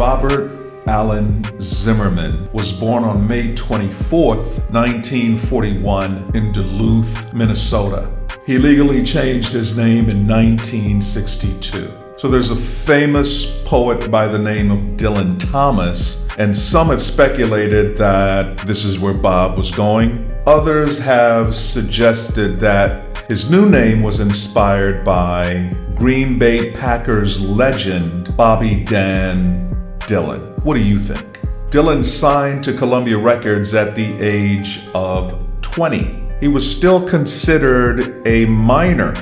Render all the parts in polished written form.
Robert Allen Zimmerman was born on May 24th, 1941 in Duluth, Minnesota. He legally changed his name in 1962. So there's a famous poet by the name of Dylan Thomas, and some have speculated that this is where Bob was going. Others have suggested that his new name was inspired by Green Bay Packers legend Bobby Dan Dillon. What do you think? Dylan signed to Columbia Records at the age of 20. He was still considered a minor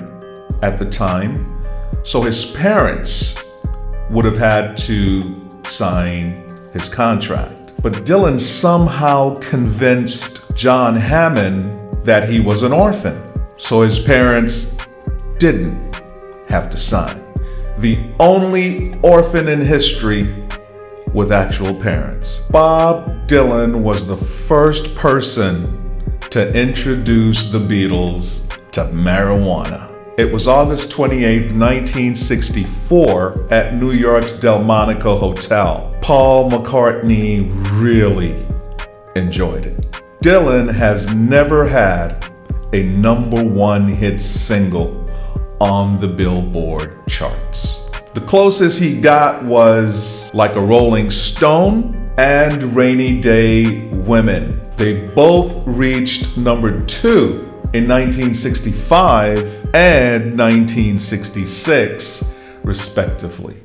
at the time, so his parents would have had to sign his contract. But Dylan somehow convinced John Hammond that he was an orphan, so his parents didn't have to sign. The only orphan in history with actual parents. Bob Dylan was the first person to introduce the Beatles to marijuana. It was August 28th, 1964 at New York's Delmonico Hotel. Paul McCartney really enjoyed it. Dylan has never had a #1 hit single on the Billboard charts. The closest he got was Like a Rolling Stone and Rainy Day Women. They both reached #2 in 1965 and 1966, respectively.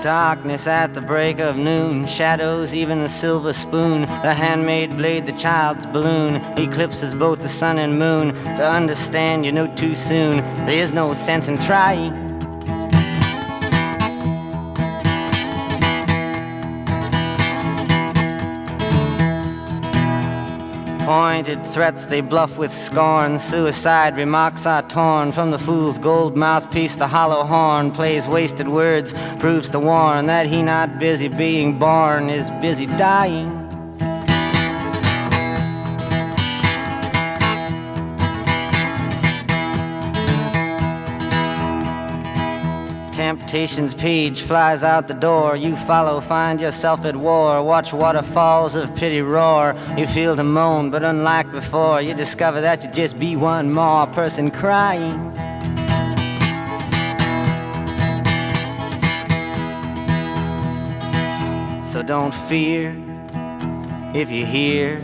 Darkness at the break of noon, shadows, even the silver spoon, the handmade blade, the child's balloon, eclipses both the sun and moon. To understand, you know too soon, there's no sense in trying. Pointed threats they bluff with scorn, suicide remarks are torn from the fool's gold mouthpiece. The hollow horn plays wasted words, proves to warn that he not busy being born is busy dying. Temptation's page flies out the door. You follow, find yourself at war. Watch waterfalls of pity roar. You feel to moan, but unlike before, you discover that you just be one more person crying. So don't fear if you hear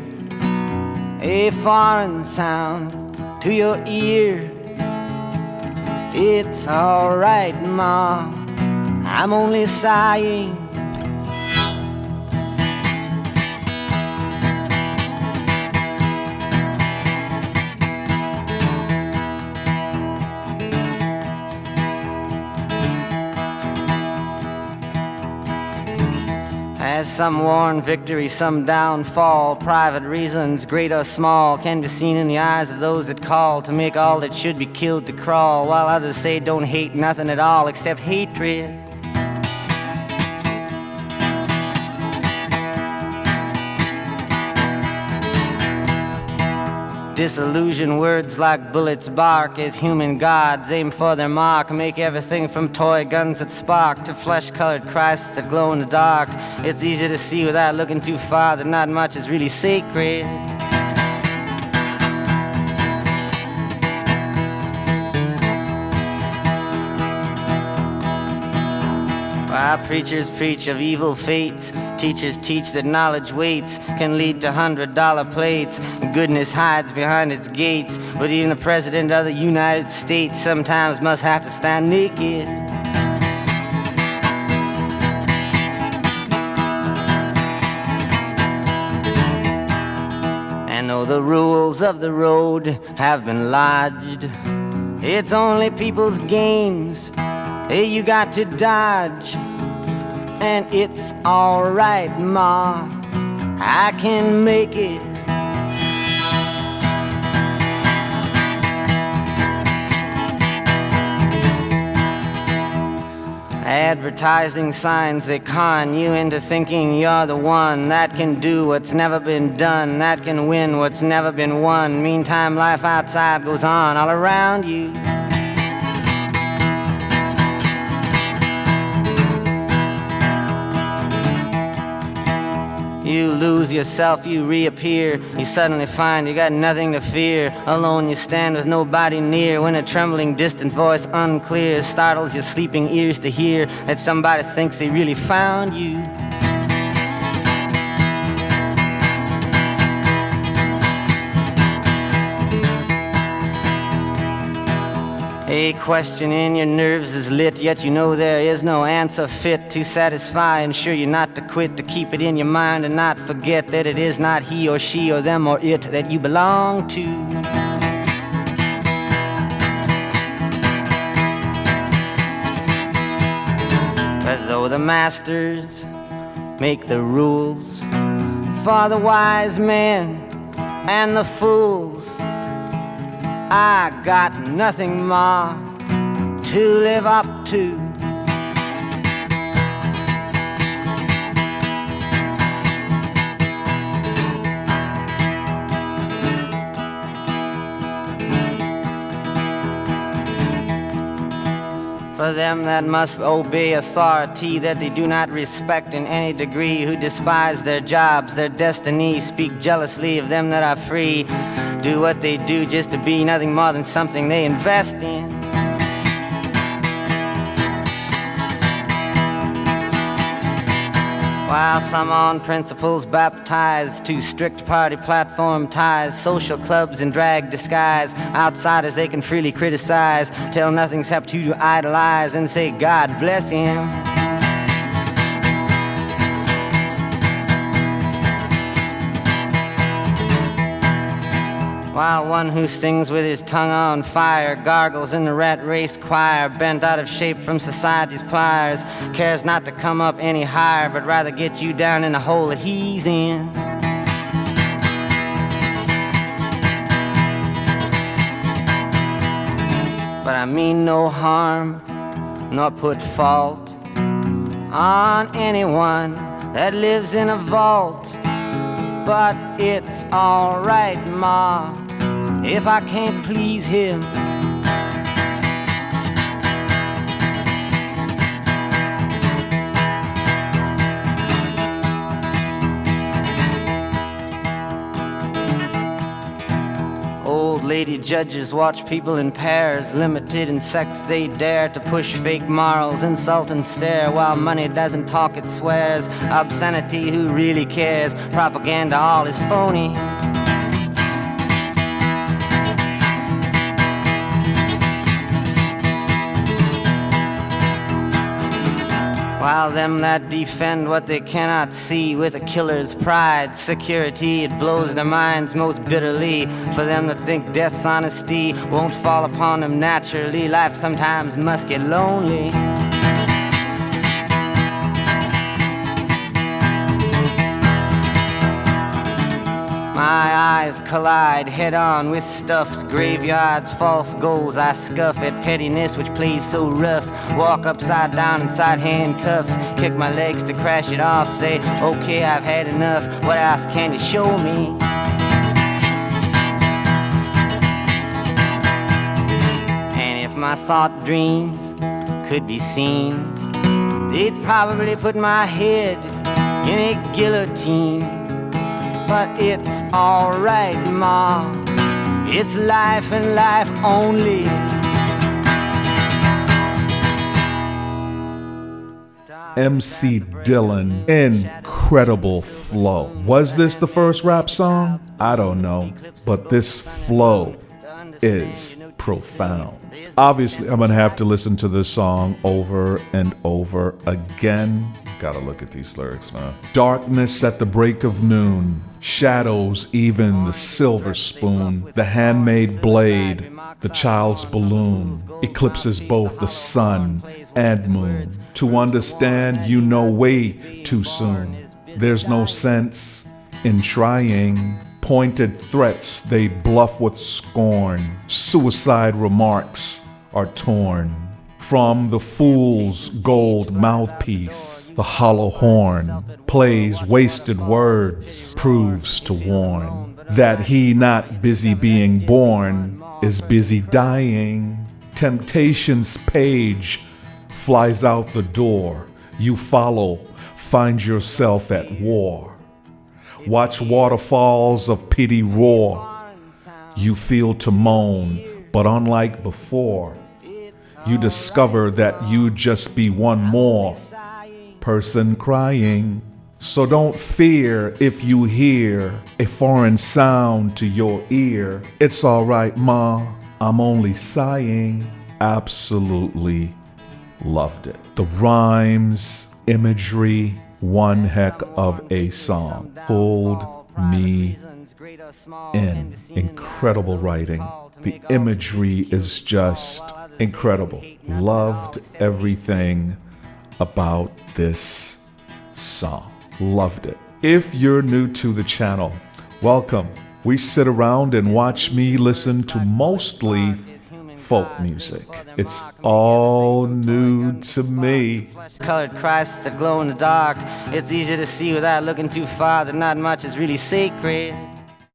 a foreign sound to your ear. It's alright, Ma, I'm only sighing. As some warn victory, some downfall, private reasons, great or small, can be seen in the eyes of those that call to make all that should be killed to crawl, while others say don't hate nothing at all except hatred. Disillusion words like bullets bark as human gods aim for their mark, make everything from toy guns that spark to flesh-colored Christs that glow in the dark. It's easy to see without looking too far that not much is really sacred. While preachers preach of evil fates, teachers teach that knowledge waits, can lead to $100 plates. Goodness hides behind its gates, but even the President of the United States sometimes must have to stand naked. And though the rules of the road have been lodged, it's only people's games you got to dodge. And it's alright, Ma, I can make it. At advertising signs, they con you into thinking you're the one that can do what's never been done, that can win what's never been won. Meantime, life outside goes on all around you. You lose yourself, you reappear. You suddenly find you got nothing to fear. Alone you stand with nobody near, when a trembling distant voice unclear startles your sleeping ears to hear that somebody thinks they really found you. A question in your nerves is lit, yet you know there is no answer fit to satisfy. Ensure you not to quit, to keep it in your mind and not forget that it is not he or she or them or it that you belong to. But though the masters make the rules for the wise men and the fools, I got nothing more to live up to. For them that must obey authority that they do not respect in any degree, who despise their jobs, their destiny, speak jealously of them that are free, do what they do just to be nothing more than something they invest in. While some on principles baptized to strict party platform ties, social clubs in drag disguise, outsiders they can freely criticize, tell nothing except who to idolize and say God bless him. While one who sings with his tongue on fire gargles in the rat race choir, bent out of shape from society's pliers, cares not to come up any higher, but rather get you down in the hole that he's in. But I mean no harm, nor put fault on anyone that lives in a vault. But it's alright, Ma, if I can't please him. Old lady judges watch people in pairs, limited in sex they dare to push fake morals, insult and stare. While money doesn't talk, it swears. Obscenity, who really cares? Propaganda, all is phony. While them that defend what they cannot see with a killer's pride, security, it blows their minds most bitterly. For them that think death's honesty won't fall upon them naturally, life sometimes must get lonely. My eyes collide head-on with stuffed graveyards, false goals. I scuff at pettiness which plays so rough. Walk upside down inside handcuffs, kick my legs to crash it off. Say, okay, I've had enough, what else can you show me? And if my thought dreams could be seen, they'd probably put my head in a guillotine. But it's alright, Ma, it's life and life only. MC Dylan, incredible flow. Was this the first rap song? I don't know, but this flow is profound. Obviously, I'm gonna have to listen to this song over and over again. Gotta look at these lyrics, man. Darkness at the break of noon, shadows even the silver spoon, the handmade blade, the child's balloon, eclipses both the sun and moon. To understand, you know way too soon. There's no sense in trying. Pointed threats they bluff with scorn. Suicide remarks are torn From the fool's gold mouthpiece, the hollow horn plays wasted words, proves to warn that he not busy being born is busy dying. Temptation's page flies out the door. You follow, find yourself at war. Watch waterfalls of pity roar. You feel to moan, but unlike before, you discover that you just be one more person crying. So don't fear if you hear a foreign sound to your ear. It's all right, ma, I'm only sighing. Absolutely loved it. The rhymes, imagery, one heck of a song. Pulled me in. Incredible writing. The imagery is just incredible. Loved everything about this song. Loved it. If you're new to the channel, welcome. We sit around and watch me listen to mostly folk music. It's all new to me. Colored Christ that glow in the dark. It's easy to see without looking too far that not much is really sacred.